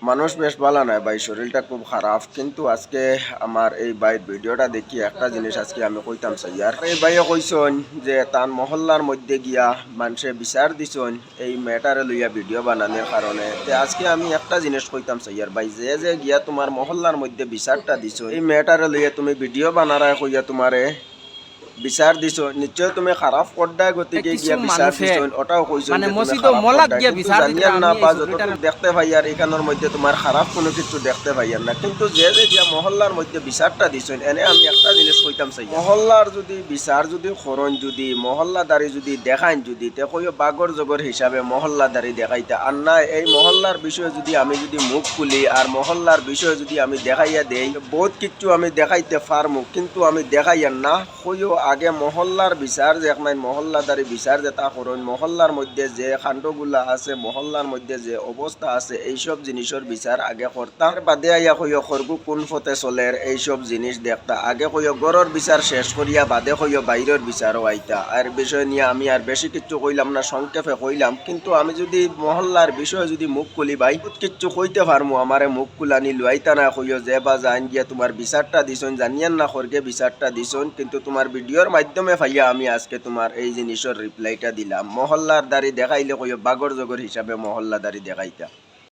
মানুষ বেশ ভালো নয় ভাই, শরীরটা খুব খারাপ। কিন্তু আজকে আমার এই ভাইয়ের ভিডিওটা দেখি একটা জিনিস আজকে আমি কইতাম চাই। আর এই ভাইয়ে কইসন যে তার মহল্লার মধ্যে গিয়া মানুষে বিচার দিছন এই ম্যাটারে লইয়া ভিডিও বানানোর কারণে। তে আজকে আমি একটা জিনিস কইতাম চাই আর ভাই, যে যে গিয়া তোমার মহল্লার মধ্যে বিচারটা দিছো এই ম্যাটারে লইয়া তুমি ভিডিও বানারায় কইয়া তোমারে বিচার দিছো, নিশ্চয় তুমি খারাপ পর্দায় গতিকে কিছু গিয়া বিচার মানুষে দিছো, ওটাও কইছো মানে যে তুমি মসজিদ খারাপ মলাত পর্দায়, গিয়া কিন্তু বিচার দিতে জানিয়ার না আমি বা এই যতটুকু ছবিটার দেখতে পাই আর এখানোর মধ্যে তোমার খারাপ কোনো কিছু দেখতে পাই না। কিন্তু যে যে গিয়া মহল্লার মধ্যে বিচারটা দিছো, এনে আমি একটা জিনিস কইতাম চাই, মহল্লার যদি বিচার যদি করন, যদি মহল্লাদারি যদি দেখাইন, যদি তে কইও বাগর জগর হিসাবে মহল্লাদারি দেখাইতে আর না এই মহল্লার বিষয়ে যদি আমি যদি মুখ খুলি আর মহল্লার বিষয়ে যদি আমি দেখাইয়া দেই, বহুত কিছু আমি দেখাইতে পারমু, কিন্তু আমি দেখাইয়ার না কইও আগে মহল্লার বিচার যে একমাইন মহল্লাদারি বিচার যেটা করুন, মহল্লার মধ্যে যে কাণ্ডগুলা আছে, মহল্লার মধ্যে যে অবস্থা আছে, এইসব জিনিসের বিচার আগে করতাম। বাদে আইয়া কইও খরগু কোন ফতে চলের এইসব জিনিস দেখতা। আগে কইও গড়ের বিচার শেষ করিয়া বাদে কইও বাইরের বিচারও আইতা। আর বিষয় নিয়ে আমি আর বেশি কিছু কইলাম না, সংক্ষেপে কইলাম। কিন্তু আমি যদি মহল্লার বিষয়ে যদি মুখ খুলি ভাই, বহুত কিচ্ছু কইতে পারমু। আমারে মুখ খুলানি লুয়াইতা না কইও যে বা জান গিয়া তোমার বিচারটা দিছন, জানিয়ান না খরগে বিচারটা দিছন, কিন্তু তোমার ভিডিওর মাধ্যমে ভাইয়া আমি আজকে তোমার এই জিনিসের রিপ্লাইটা দিলাম। মহল্লার দাড়ি দেখাইলে কইও বাগর জগর হিসাবে মহল্লা দাড়ি দেখাইতা।